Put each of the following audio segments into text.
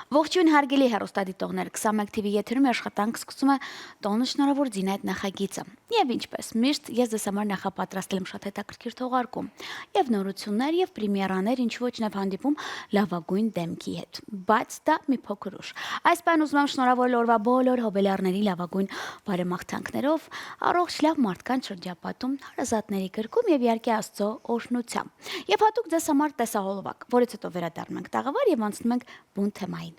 Ողջույն հարգելի հեռուստադիտողներ, 21 TV եթերում աշխատանք սկսում է տոնը շնորհավոր ձին այդ նախագիծը։ Եվ ինչպես միշտ, ես ձեզ համար նախապատրաստել եմ շատ հետաքրքիր թողարկում։ Եվ նորություններ, եւ պրեմիերաներ, ինչ ոչ նաև հանդիպում լավագույն դեմքի հետ։ Բայց դա մի փոքր ուշ։ Այս բան ուզում եմ շնորհավորել օրվա բոլոր հոբելյարների լավագույն բարեմաղթանքներով, առողջ լավ մարդկանց շրջապատում, հարազատների գրկում եւ իհարկե Աստծո օրհնությամբ։ Եվ հատուկ ձեզ համար տեսահոլովակ, որից հետո վերադառնում ենք տաղավար եւ անցնում ենք բուն թեմային։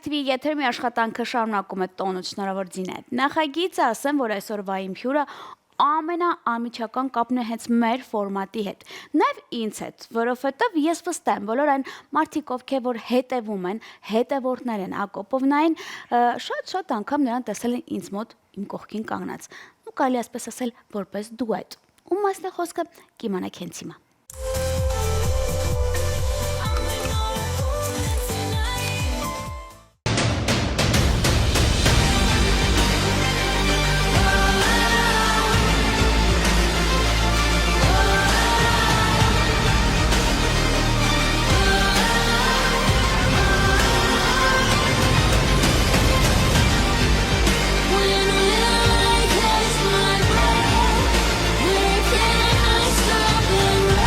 TV եթերում աշխատանքը շարունակում է տոնը շնորհավոր ձին այդ նախագիծը, ասեմ, որ այսօրվա իմ հյուրը ամենաամիջական կապն է հենց մեր ֆորմատի հետ, նաև ինձ հետ, որովհետև ես վստահ եմ, բոլոր այն մարդիկ, ովքեր որ հետևում են, հետևորդներ են Ակոպովնային, շատ անգամ նրան տեսել են ինձ մոտ իմ կողքին կանգնած, ու կարելի ասպես ասել որպես դուետ, ու մասն է խոսքը կիմանաք հենց հիմա։ Where can I stop and run?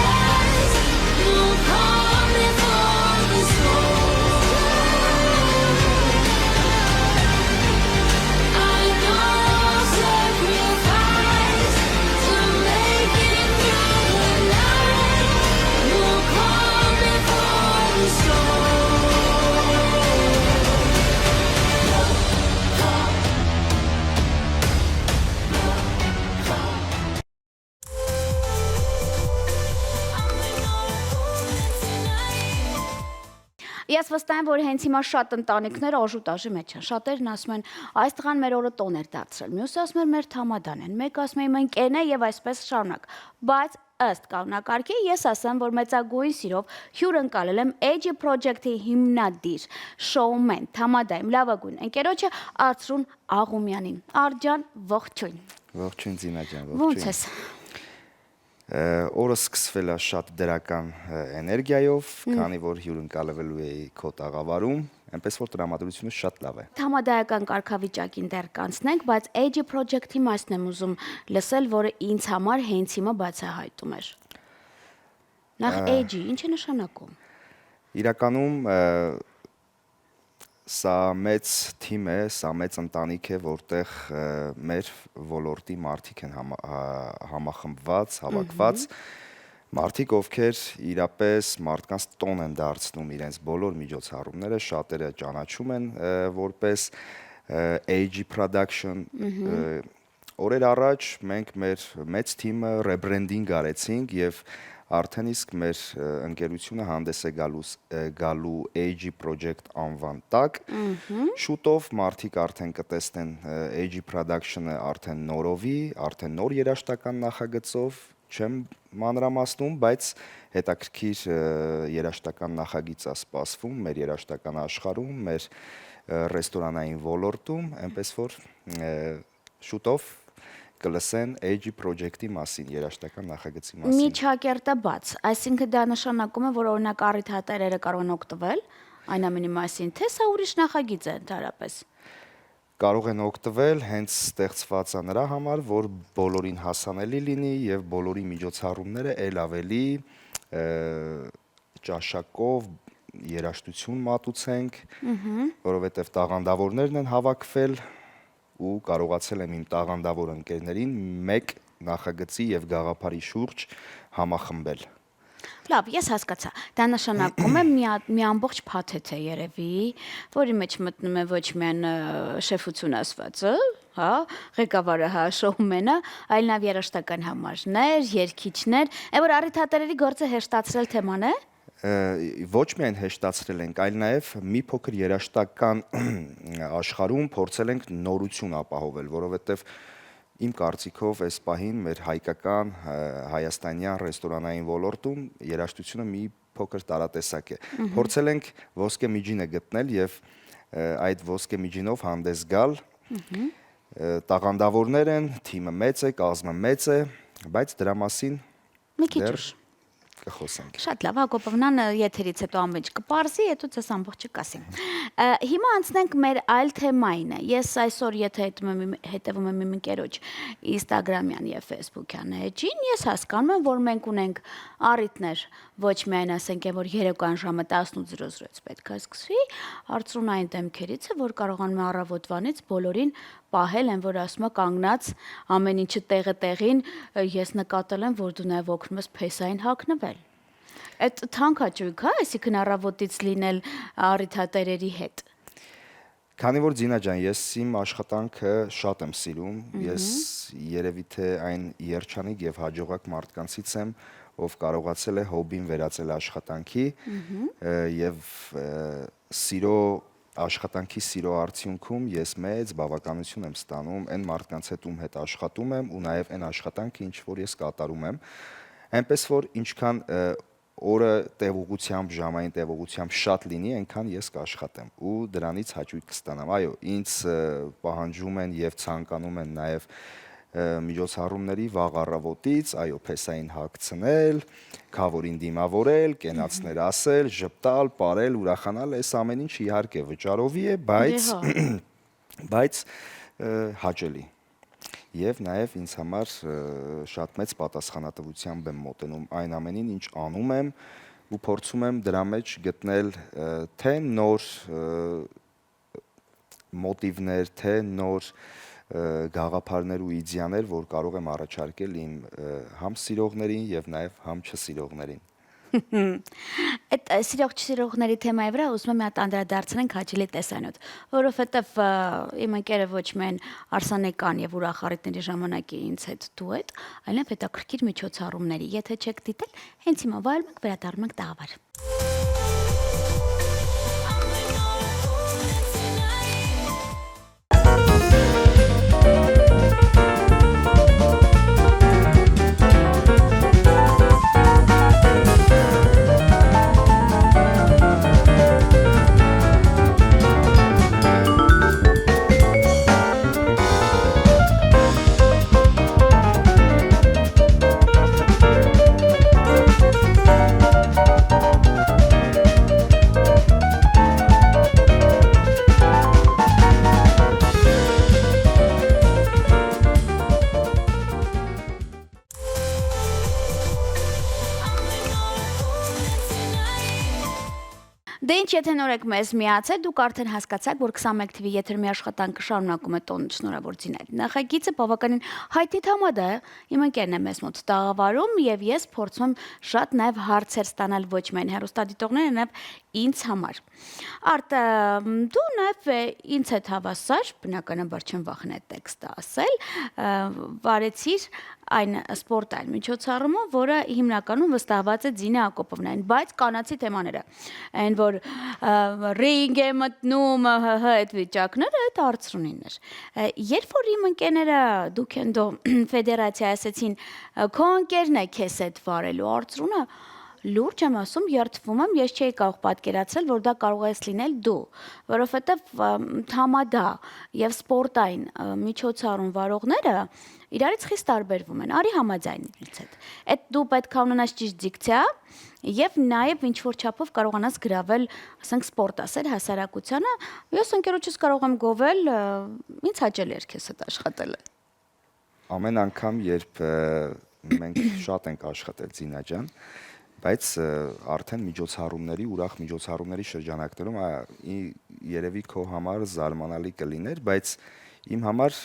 Ես վստահ եմ, որ հենց հիմա շատ ընտանիքներ օժուտաժի մեջ են։ Շատերն ասում են, այս տղան մեր օրը տոն էր դարձրել։ Մյուսը ասում է, մեր թամադան են։ Մեկը ասում է, իմ ընկերն է եւ այսպես շարունակ։ Բայց ըստ կանոնակարգի ես ասեմ, որ մեծագույն սիրով հյուրընկալել եմ AG Project-ի հիմնադիր, շոումեն, թամադայում լավագույն ընկերոջը Արծրուն Աղումյանին։ Արձան, ողջույն։ Ողջույն Զինա ջան, Ո՞նց ողջույն։ ես։ Օրը սկսվել է շատ դրական էներգիայով, քանի որ հյուրընկալվելու էի քո տաղավարում, այնպես որ տրամադրությունը շատ լավ է։ Թամադայական կարգավիճակին դեռ կանցնենք, բայց AG Project-ի մասն եմ ուզում լսել, որը ինձ համար հենց հիմա բացահայտում էր։ Նախ AG, ինչ է նշանակում։ Իրականում սա մեծ թիմ է, սա մեծ ընտանիք է, որտեղ մեր ոլորտի մարդիկ են համախմբված, հավաքված, մարդիկ, ովքեր իրապես մարդկանց տոն են դարձնում իրենց բոլոր միջոցառումները, շատերը ճանաչում են որպես AG Production, օրեր առաջ մենք մեր մեծ թիմը ռեբրենդինգ արեցինք եւ արդեն իսկ մեր ընկերությունը հանդես է գալու AG Project անվան տակ։ Շուտով մարդիկ արդեն կտեսնեն AG Production-ը արդեն նորովի, արդեն նոր երաժշտական նախագծով, չեմ մանրամասնում, բայց հետաքրքիր երաժշտական նախագիծ է սպասվում մեր երաժշտական աշխարհում, մեր ռեստորանային ոլորտում, այնպես որ շուտով կլսեն AG Project-ի մասին, երաժշտական նախագծի մասին։ Միջակերտը բաց, այսինքն դա նշանակում է, որ օրինակ առիթատերերը կարող են օգտվել այն ամենի մասին, թե սա ուրիշ նախագիծ է ընդհանրապես։ Կարող են օգտվել հենց ստեղծված է նրա համար, որ բոլորին հասանելի լինի եւ բոլորի միջոցառումները ել ավելի ճաշակով երաժշտություն մատուցենք, որովհետեւ տաղանդավորներն են հավաքվել ու կարողացել եմ իմ տաղանդավոր ընկերներին մեկ նախագծի եւ գաղափարի շուրջ համախմբել։ Լավ, ես հասկացա։ Դա նշանակում է մի ամբողջ փաթեթ է երևի, որի մեջ մտնում է ոչ միայն շեֆություն ասվածը, հա, ղեկավարը, հա, շոումենը, այլ նաեւ երաժշտական համարներ, երգիչներ, այն որ առիթատերերի գործը հեշտացրել թեման է։ Ոչ միայն հեշտացրել ենք, այլ նաև մի փոքր երաժշտական աշխարհում փորձել ենք նորություն ապահովել, որովհետև իմ կարծիքով այս պահին մեր հայկական հայաստանյան ռեստորանային ոլորտում երաժշտությունը մի փոքր տարատեսակ է։ Փորձել ենք ոսկե միջինը գտնել եւ այդ ոսկե միջինով հանդես գալ։ Տաղանդավորներ են, թիմը մեծ է, կազմը մեծ է, բայց դրա մասին մի քիչ ուշ կխոսենք։ Շատ լավ, Հակոբովնան եթերից հետո ամեն ինչ կպարզի, հետո ցես ամբողջը կասի։ Հիմա անցնենք մեր այլ թեմային։ Ես այսօր եթե հետևում եմ իմ ընկերոջ Instagram-յան եւ Facebook-յան էջին, ես հասկանում եմ, որ մենք ունենք առիթներ, ոչ միայն ասենք, որ երեկոյան ժամը 18:00-ից պետք է սկսվի, արծրունային դեմքերից է, որ կարողանում է առավոտվանից բոլորին պահել են, որ ասում է կանգնած ամեն ինչը տեղը տեղին, ես նկատել եմ, որ դու նաև օգնում ես փեսային հագնվել։ Այդ թանկաճույք է, այսինքն առավոտից լինել առիթատերերի հետ։ Քանի որ Զինա ջան, ես իմ աշխատանքը շատ եմ սիրում, ես երևի թե այն երջանիկ եւ հաջողակ մարդկանցից եմ, ով կարողացել է հոբին վերածել աշխատանքի եւ աշխատանքի սիրո արդյունքում ես մեծ բավականություն եմ ստանում այն մարդկանց հետ աշխատում եմ ու նաև այն աշխատանքը, ինչ որ ես կատարում եմ, այնպես որ ինչքան օրը տևողությամբ, ժամային տևողությամբ շատ լինի, այնքան ես կաշխատեմ ու դրանից հաճույք կստանամ։ Այո, ինձ պահանջում են եւ ցանկանում են նաև միջոցառումների վաղ առավոտից, այո, փեսային հագցնել, քավորին դիմավորել, կենացներ ասել, ժպտալ, ապարել, ուրախանալ, այս ամեն ինչ իհարկե վճարովի է, բայց հաճելի։ Եվ նաև ինձ համար շատ մեծ պատասխանատվությամբ եմ մոտենում այն ամենին, ինչ անում եմ ու փորձում եմ դրա մեջ գտնել թե նոր մոտիվներ, թե նոր գաղափարներ ու իդեաներ, որ կարող եմ առաջարկել իմ համ սիրողներին եւ նաեւ համ չսիրողներին։ Այդ սիրող-չսիրողների թեմայի վրա ուզում եմ մի հատ անդրադարձնենք հաճելի տեսանյութ, որովհետև իմ ընկերը ոչ միայն արսանեկան եւ ուրախ առիթների ժամանակ է ինձ հետ դուետ, այլև հետաքրքիր միջոցառումների։ Եթե չեք դիտել, հենց հիմա վայելում ենք, վերադառնում ենք տաղավար։ ինչ եթե նոր եք մեզ միացել, դուք արդեն հասկացաք, որ 21 TV եթերի աշխատանքը շարունակում է տոնը շնորհավոր Զինայդ։ Նախագիծը բավականին հայտնի թամադա է։ Իմ ընկերն է մեզ մոտ տաղավարում եւ ես փորձում եմ շատ նաեւ հարցեր ստանալ ոչ միայն հեռուստադիտողները, նաեւ ինձ համար։ Արդ դու նաեւ ինձ հետ հավասար, բնականաբար չեմ վախենա այդ տեքստը ասել, վարեցիր այն սպորտային միջոցառումը, որը հիմնականում վստահված է Զինա Ակոպովնային, բայց կանացի թեմաները, այն որ ռինգ է մտնում, այդ վիճակները, այդ հարցրունին էր։ Երբ որ իմ ընկերները դուքենդո ֆեդերացիա ասեցին, քո ընկերն է քեզ հետ վարելու հարցրունը, լուրջ եմ ասում, երդվում եմ, ես չէի կարող պատկերացնել, որ դա կարող ես լինել դու, որովհետև թամադա եւ սպորտային միջոցառում վարողները իրարից խիստ տարբերվում են, արի համաձայն ինձ հետ։ Այդ դու պետք է ունենաս ճիշտ դիկցիա եւ նաեւ ինչ որ չափով կարողանաս գրավել, ասենք սպորտասեր հասարակությանը, ես ընկերոջս կարող եմ գովել, ինձ հաճելի էր քեզ հետ աշխատելը։ Ամեն անգամ, երբ մենք շատ ենք աշխատել Զինա ջան, բայց արդեն միջոցառումների, ուրախ միջոցառումների շրջանակներում երևի քո համար զարմանալի կլիներ, բայց իմ համար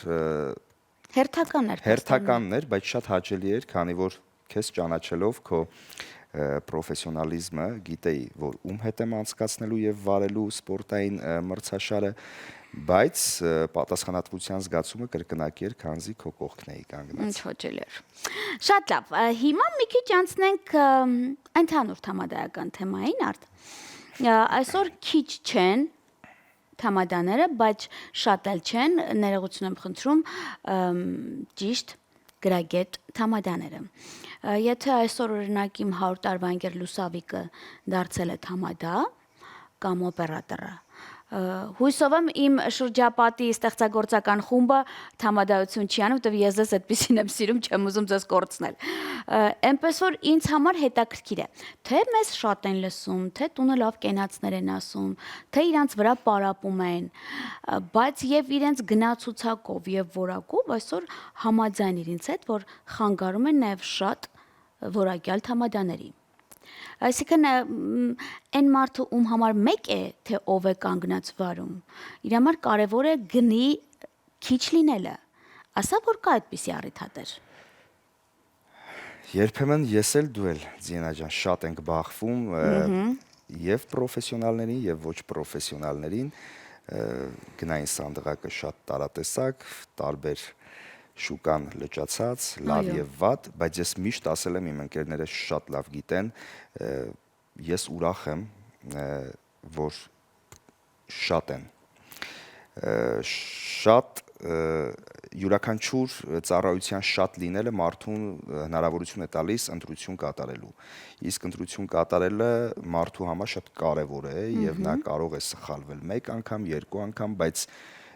հերթականն էր, բայց շատ հաճելի էր, քանի որ քեզ ճանաչելով քո պրոֆեսիոնալիզմը, գիտեի, որ ում հետ եմ անցկացնելու եւ վարելու սպորտային մրցաշարը, բայց պատասխանատվության զգացումը կրկնակի էր, քանզի քո կողքն էի կանգնած։ Ինչ հաճելի էր։ Շատ լավ, հիմա մի քիչ անցնենք ընդհանուր թամադայական թեմային արդ։ Այսօր քիչ չեն թամադաները, բայց շատ էլ չեն, ներողություն եմ խնդրում, ճիշտ գրագետ թամադաները։ Եթե այսօր օրինակ իմ 100 տարվա ընկեր Լուսավիկը դարձել է թամադա կամ օպերատորը, հույսով եմ իմ շրջապատի ստեղծագործական խումբը թամադայություն չի անում, որտեղ ես ձեզ այդպեսին եմ սիրում, չեմ ուզում ձեզ կորցնել։ Էնպես որ ինձ համար հետաքրքիր է, թե մեզ շատ են լսում, թե տունը լավ կենացներ են ասում, թե իրանց վրա պարապում են, բայց եւ իրենց գնացուցակով եւ որակով այսօր համաձայն իրենց հետ, որ խանգարում են նաեւ շատ որակյալ թամադաների։ Այսինքն այն մարդը ում համար մեկ է, թե ով է կանգնած վարում, իր համար կարևոր է գնի քիչ լինելը, ասա որ կա այդպիսի առիթատեր։ Երբեմն ես էլ դու էլ Զինա ջան շատ ենք բախվում եւ պրոֆեսիոնալներին եւ ոչ պրոֆեսիոնալներին, գնային սանդղակը շատ տարատեսակ, տարբեր շուկան լճացած, լավ եւ վատ, բայց ես միշտ ասել եմ իմ ընկերները շատ լավ գիտեն, ես ուրախ եմ, որ շատ են։ Շատ յուրաքանչյուր ծառայության շատ լինելը մարդուն հնարավորություն է տալիս ընտրություն կատարելու։ Իսկ ընտրություն կատարելը մարդու համար շատ կարևոր է եւ նա կարող է սխալվել մեկ անգամ, երկու անգամ, բայց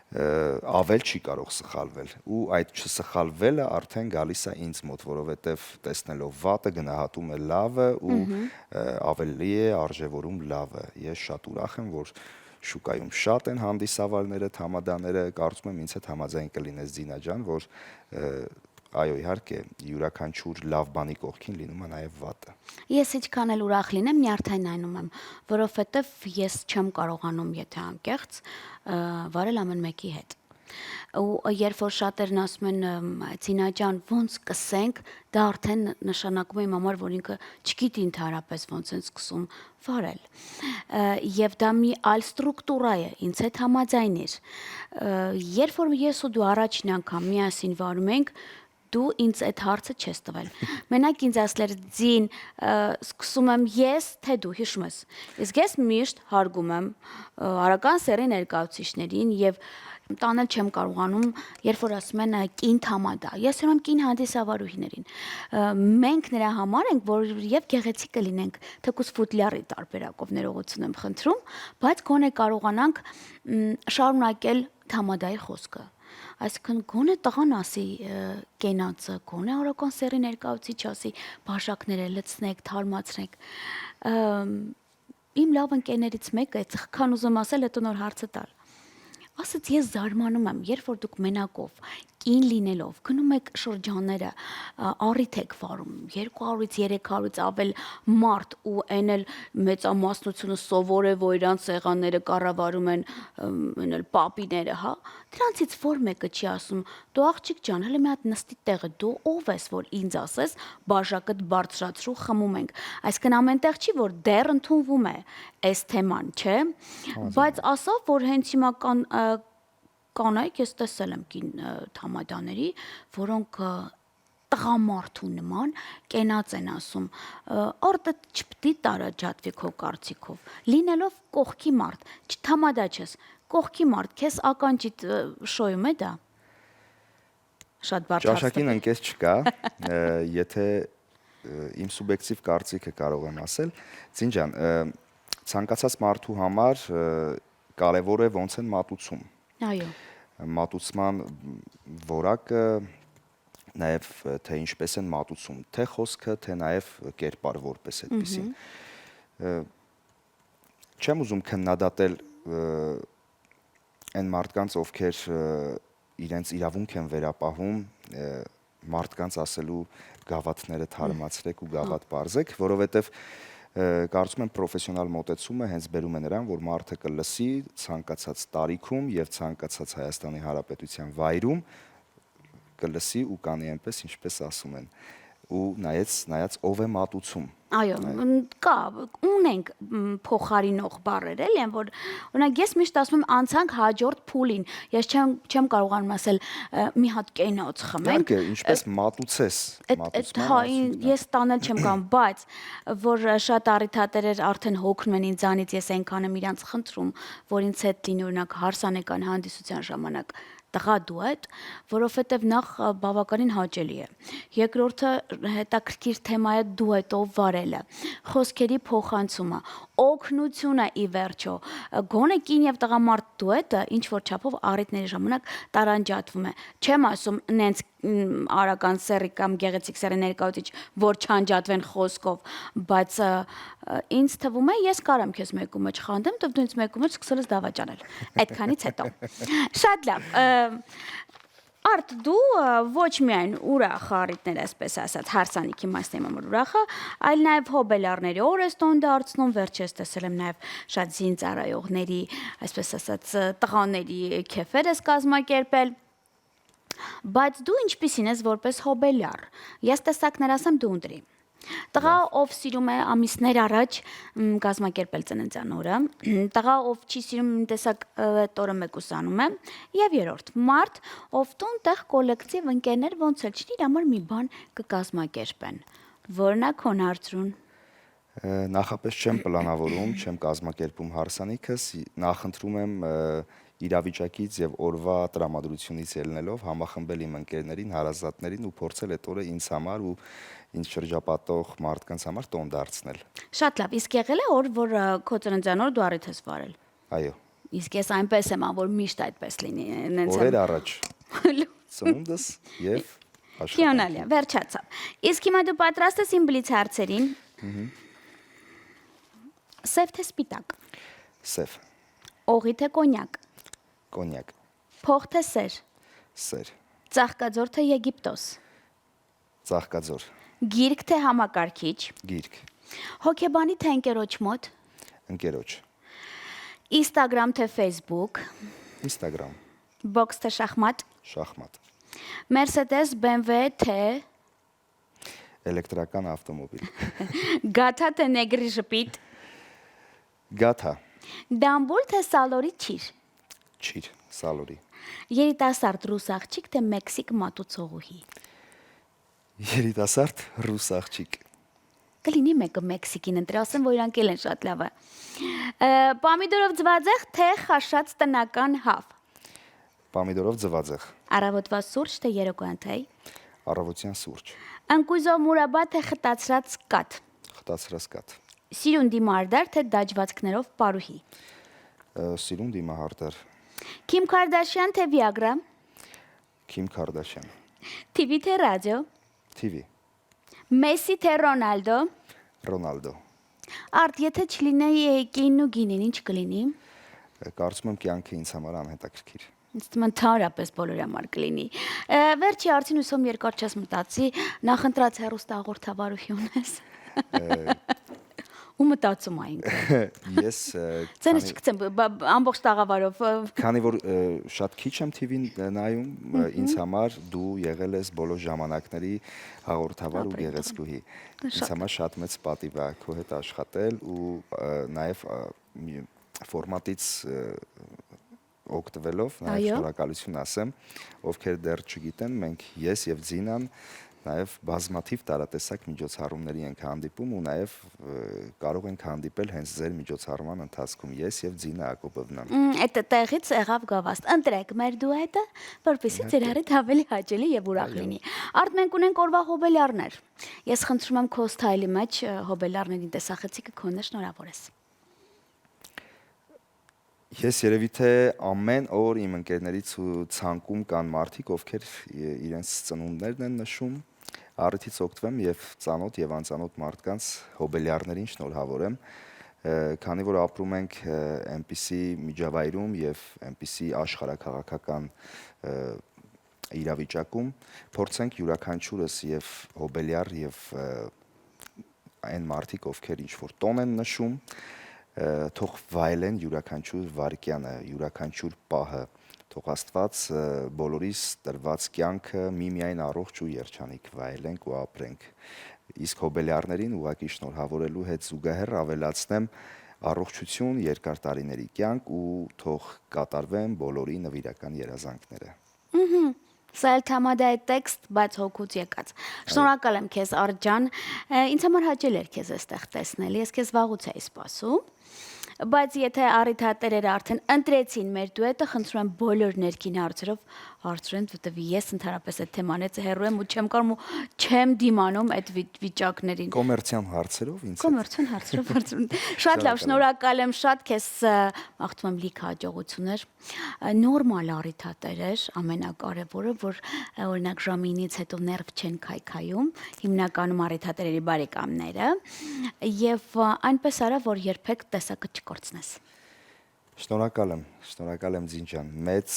ավել չի կարող սխալվել ու այդ չսխալվելը արդեն գալիս է ինձ մոտ, որովհետև տեսնելով վատը գնահատում է լավը ու ավելի է արժևորում լավը։ Ես շատ ուրախ եմ, որ շուկայում շատ են հանդիսավարները, թամադաները, կարծում եմ ինձ հետ համաձայն կլինես Զինա ջան, որ այո, իհարկե, յուրաքանչյուր լավ բանի կողքին լինում է նաև վատը։ Ես ինչքան էլ ուրախ լինեմ, նյարդայնանում եմ, որովհետև ես չեմ կարողանում, եթե անկեղծ, վարել ամեն մեկի հետ։ Ու երբ որ շատերն ասում են Զինա ջան, ոնց կսենք, դա արդեն նշանակում է իմ համար, որ ինքը չգիտի ընդհանրապես ոնց են սկսում վարել։ Եվ դա մի այլ ստրուկտուրա է, ինձ հետ համաձայն էր։ Երբ որ ես ու դու առաջին անգամ միասին վարում ենք, դու ինձ այդ հարցը չես տվել։ Մենակ ինձ ասել էր Զին, սկսում եմ ես, թե դու, հիշում ես։ Իսկ ես միշտ հարգում եմ արական սերի ներկայացուցիչներին եւ տանել չեմ կարողանում, երբ որ ասում են կին թամադա։ Ես ուրեմն կին հանդիսավարուհիներին։ Մենք նրա համար ենք, որ եւ գեղեցիկ կլինենք, թեկուզ ֆուտլյարի տարբերակով ներողություն եմ խնդրում, բայց գոնե կարողանանք շարունակել թամադայի խոսքը։ Այսինքն գոնե տղան ասի կենացը, գոնե արական սերի ներկայացուցիչ ասի, բաժակները լցնեք, թարմացնեք։ Իմ լավ ընկերներից մեկը է ծխքան ուզում ասել, հետո նոր հարցը տալ։ Ասաց ես զարմանում եմ, երբ որ դուք մենակով կին լինելով գնում եք շրջանները, առիթ եք վարում 200-ից 300-ից ավել մարդ ու այն էլ մեծամասնությունը սովոր է, որ իրանց սեղանները կառավարում են այն էլ պապիները, հա, դրանցից որ մեկը չի ասում, դու աղջիկ ջան, հələ մի հատ նստի տեղը, դու ով ես, որ ինձ ասես, բաժակդ բարձրացրու, խմում ենք։ Այսինքն ամենտեղ չի, որ դեռ ընդունվում է այս թեման, չէ՞։ Բայց ասա, որ հենց հիմա կանայք, ես տեսել եմ կին թամադաների, որոնք տղամարդու նման կենաց են ասում, արդը չպտի տարաջատվի քո կարծիքով, լինելով կողքի մարդ, չթամադա չես, կողքի մարդ, քեզ ականջիդ շոյում է դա, շատ բարձրացնում։ Ճաշակին ընկես չկա, եթե իմ սուբյեկտիվ կարծիքը կարող եմ ասել, Զինջան, ցանկացած մարդու համար կարևոր է ոնց են մատուցում։ Այո։ Մատուցման որակը, նաև թե ինչպես են մատուցում, թե խոսքը, թե նաև կերպար որպես այդպեսին։ Չեմ ուզում քննադատել այն մարդկանց, ովքեր իրենց իրավունք են վերապահում մարդկանց ասելու գավաթները թարմացրեք ու գավաթ պարզեք, որովհետև կարծում եմ պրոֆեսիոնալ մոտեցումը հենց բերում է նրան, որ մարդը կլսի ցանկացած տարիքում եւ ցանկացած Հայաստանի Հանրապետության վայրում կլսի ու կանի այնպես, ինչպես ասում են, ու նայած ով է մատուցում։ Այո, կա, ունենք փոխարինող բառեր էլի, որ օրինակ ես միշտ ասում եմ անցանք հաջորդ փուլին։ Ես չեմ կարողանում ասել մի հատ կենոց խմենք։ Իհարկե, ինչպես մատուցես, Հա, ես տանել չեմ կարող, բայց որ շատ առիթատերեր արդեն հոգնում են ինձանից, ես այնքան եմ իրանց խնդրում, որ ինձ հետ լինի օրինակ հարսանեկան հանդիսության ժամանակ տղա դուետ, որովհետև նախ բավականին հաճելի է։ Երկրորդը հետաքրքիր թեմա է դուետով վարելը, խոսքերի փոխանցումը, օգնությունը ի վերջո, գոնե կին եւ տղամարդ դուետը ինչ որ չափով առիթների ժամանակ տարանջատվում է։ Չեմ ասում նենց արական սերի կամ գեղեցիկ սերի ներկայացիչ, որ չանջատվեն խոսքով, բայց ինձ թվում է ես կարամ քեզ մեկու մեջ խանդեմ, դու ինձ մեկու մեջ սկսել ես դավաճանել։ Այդքանից հետո։ Շատ լավ։ Արդ դու ոչ միայն ուրախ առիթներ, այսպես ասած, հարսանիքի մասն եմ ուրախ, այլ նաև հոբելարների օր ես տոն դարձնում, վերջերս տեսել եմ նաև շատ զինծառայողների, այսպես ասած, տղաների քեֆեր ես կազմակերպել։ Բայց դու ինչպիսին ես որպես հոբելյար։ Ես տեսակներ ասեմ դու ընտրի։ Տղա ով սիրում է ամիսներ առաջ կազմակերպել ծննդյան օրը, տղա ով չի սիրում տեսակ տորը մեկուսանում է, եւ երրորդ մարդ, ով տուն տեղ կոլեկտիվ ընկերներ ոնց էլ չի իր համար մի բան կկազմակերպեն։ Որն է քո հարցրուն։ Նախապես չեմ պլանավորում, չեմ կազմակերպում հարսանիքս, նախընտրում եմ իրավիճակից եւ օրվա տրամադրությունից ելնելով համախմբել իմ ընկերներին, հարազատներին ու փորձել այդ օրը ինձ համար ու ինձ շրջապատող մարդկանց համար տոն դարձնել։ Շատ լավ, իսկ եղել է օր, որ քո ծննդյան օր դու առիթ ես վարել։ Այո։ Իսկ ես այնպես եմ, որ միշտ այդպես լինի, նենց օրեր առաջ։ Ծնունդս եւ աշխատանքը։ Հիանալի, վերջացավ։ Իսկ հիմա դու պատրաստ ես իմ բլից հարցերին։ Սև թե սպիտակ։ Սև։ Օղի թե կոնյակ։ Կոնյակ։ Փող թե սեր։ Սեր։ Ծաղկաձոր թե Եգիպտոս։ Ծաղկաձոր։ Գիրք թե համակարգիչ։ Գիրք։ Հոկեբանի թե ընկերոջ մոտ։ Ընկերոջ։ Instagram թե Facebook։ Instagram։ Բոքս թե շախմատ։ Շախմատ։ Mercedes, BMW թե Էլեկտրական ավտոմոբիլ։ Գաթա թե նեգրի ժպիտ։ Գաթա։ Դամբուլ թե սալորի չիր։ Չիր, սալորի։ Երիտասարդ ռուս աղջիկ թե մեքսիկ մատուցողուհի։ Երիտասարդ ռուս աղջիկ։ Կլինի մեկը մեքսիկին ընտրի, ասեմ, որ իրանք էլ են շատ լավը։ Պամիդորով ձվածեղ թե խաշած տնական հավ։ Պամիդորով ձվածեղ։ Առավոտվա սուրճ թե երեկոյան թեյ։ Առավոտյան սուրճ։ Ընկույզով մուրաբա թե խտացրած կաթ։ Խտացրած կաթ։ Սիրունդի մարդար թե դաջվածքներով պարուհի։ Սիրունդի մահարդար։ Քիմ Քարդաշյան թե Վիագրա։ Քիմ Քարդաշյան։ TV թե ռադիո։ TV։ Մեսսի թե Ռոնալդո։ Ռոնալդո։ Արդ, եթե չլինեի կինն ու գինին, ինչ կլինի։ Կարծում եմ կյանքը ինձ համար անհետաքրքիր։ Ինձ թվում է ընդհանրապես բոլորի համար կլինի։ Վերջի արդեն հուսով երկար չես մտածի, նախընտրած հեռուստահաղորդավարություն ես։ Ու մտածում այնքան։ Ես Ցենը չգցեմ ամբողջ տաղավարով։ քանի որ շատ քիչ եմ TV-ին նայում, ինձ համար դու եղել ես բոլոր ժամանակների հաղորդավար ու գեղեցկուհի։ Ինձ համար շատ մեծ պատիվ է քո հետ աշխատել ու նաև ֆորմատից օգտվելով նաև շնորհակալություն ասեմ, ովքեր դեռ չգիտեն, մենք ես եւ Զինան նաև բազմաթիվ տարատեսակ միջոցառումների ենք հանդիպում ու նաև կարող ենք հանդիպել հենց ձեր միջոցառման ընթացքում ես եւ Զինա Ակոբովնան։ Այդ տեղից եղավ գովաստ։ Ընտրեք մեր դուետը, որպեսզի ձեր հետ ավելի հաճելի եւ ուրախ լինի։ Արդ մենք ունենք օրվա հոբելյարներ։ Ես խնդրում եմ քո սթայլի մեջ հոբելյարների տեսախցիկը քոնը շնորհավոր ես։ Ես երևի թե ամեն օր իմ ընկերներից ու ցանկում կան մարդիկ, ովքեր իրենց ծնունդներն են նշում, առիթից օգտվեմ եւ ծանոթ եւ անծանոթ մարդկանց հոբելյարներին շնորհավորեմ, քանի որ ապրում ենք այնպիսի միջավայրում եւ այնպիսի աշխարհակաղակական իրավիճակում, փորձենք յուրաքանչյուրս եւ հոբելյար եւ այն մարդիկ, ովքեր ինչ որ տոն են նշում, թող վայելեն յուրաքանչյուր վայրկյանը, յուրաքանչյուր պահը, թող Աստված բոլորիս տրված կյանքը միմիայն առողջ ու երջանիկ վայելենք ու ապրենք։ Իսկ հոբելյարներին ուղղակի շնորհավորելու հետ զուգահեռ ավելացնեմ առողջություն, երկար տարիների կյանք ու թող կատարվեն բոլորի նվիրական երազանքները։ Սա էլ թամադա է տեքստ, բայց հոգուց եկած։ Շնորհակալ եմ քեզ Արդ ջան։ Ինձ համար հաճել էր քեզ այստեղ տեսնել։ Ես քեզ վաղուց էի սպասում։ Բայց եթե առիթատերերը արդեն ընտրեցին մեր դուետը, խնդրում եմ բոլոր ներքին հարցերով հարցրեն, որտեվ ես ընդհանրապես այդ թեմանից հեռու եմ ու չեմ կարող ու չեմ դիմանում այդ վիճակներին։ Կոմերցիոն հարցերով ինձ։ Կոմերցիոն հարցերով հարցրում։ Շատ լավ, շնորհակալ եմ, շատ քեզ մաղթում եմ լիք հաջողություններ։ Նորմալ առիթատերեր, ամենակարևորը, որ օրինակ ժամի 9-ից հետո ներվ չեն քայքայում, հիմնականում առիթատերերի բարեկամները, եւ այնպես արա, որ երբեք տեսակը չկորցնես։ Շնորհակալ եմ Զին ջան, մեծ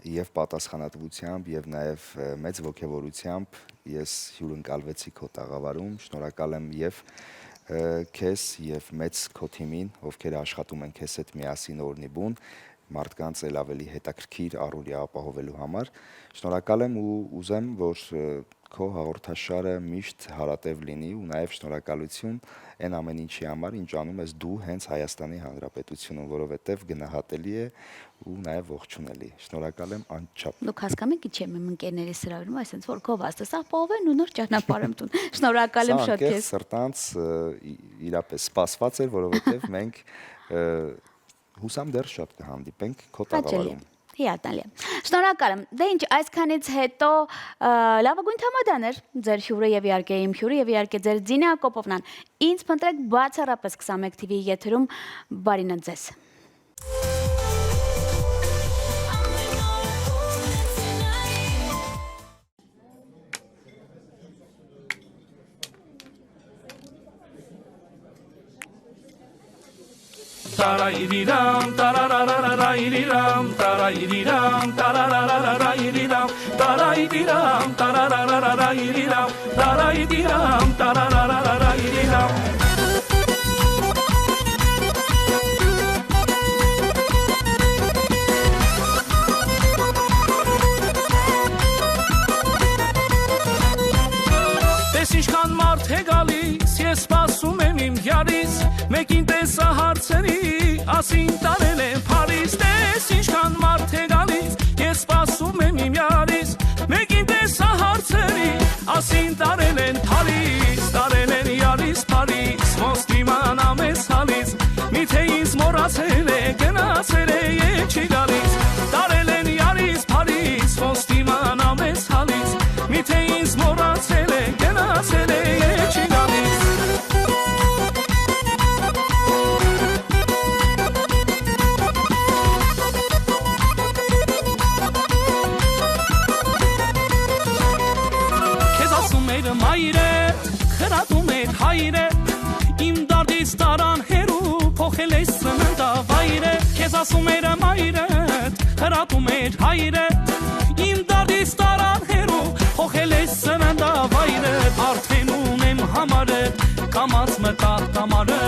եւ պատասխանատվությամբ եւ նաեւ մեծ ողջավորությամբ ես հյուրընկալվեցի քո տաղավարում, շնորհակալ եմ եւ քեզ եւ մեծ քո թիմին, ովքեր աշխատում են քեզ հետ միասին օրնի բուն, մարդկանց էլ ավելի հետաքրքիր առօրյա ապահովելու համար։ Շնորհակալ եմ ու ուզեմ, որ քո հաղորդաշարը միշտ հարատև լինի ու նաև շնորհակալություն այն ամեն ինչի համար, ինչ անում ես դու հենց Հայաստանի Հանրապետությունում, որովհետև գնահատելի է ու նաև ողջունելի։ Շնորհակալ եմ անչափ։ Դուք հասկանում եք ինչ եմ իմ ընկերների սրավիրում, այսինքն որ քո վաստը ապահովեն ու նոր ճանապարհ եմ տուն։ Շնորհակալ եմ շատ քեզ։ Սրտանց իրապես սպասված էր, որովհետև մենք հուսամ դեռ շատ կհանդիպենք քո տաղավարում։ Հիանալի։ Շնորհակալ եմ։ Դե ինչ, այսքանից հետո լավագույն թամադաներ ձեր հյուրը եւ իհարկե իմ հյուրը եւ իհարկե ձեր Զինա Ակոբովնան։ Ինձ փնտրեք բացառապես 21 TV-ի եթերում։ Բարինա ձեզ։ Tarayiriram, tararararayiriram, tarayiriram, tararararayiriram, tarayiriram, tararararayiriram, tarayiriram, tararararayiriram. Տես ինչքան մարդ է գալիս, ես սպասում եմ իմ յարից, մեկին տեսա հարցերի, ասին տարել եմ Փարիզ, տես ինչքան մարդ է գալիս, ես սպասում եմ իմ յարից, մեկին տեսա հարցերի, ասին տարել են Թալիս, տարել են յարից Փարիզ, ոնց դիմանամ ես հալից, միթե ինձ մոռացել է, գնացել է եւ չի գալիս, տարել են յարից Փարիզ, ոնց դիմանամ ես հալից, միթե ինձ մոռացել է, գնացել է եւ չի գալիս. Մայրե, խրատում էր հայրե, իմ դարդից տարան հերու, փոխել ես սննդավայրե, քեզ ասում էր մայրդ, խրատում էր հայրը Իմ դարից տարան հերու Հողել ես սննդավայրը Արդեն ունեմ համարը Կամած մտա տամարը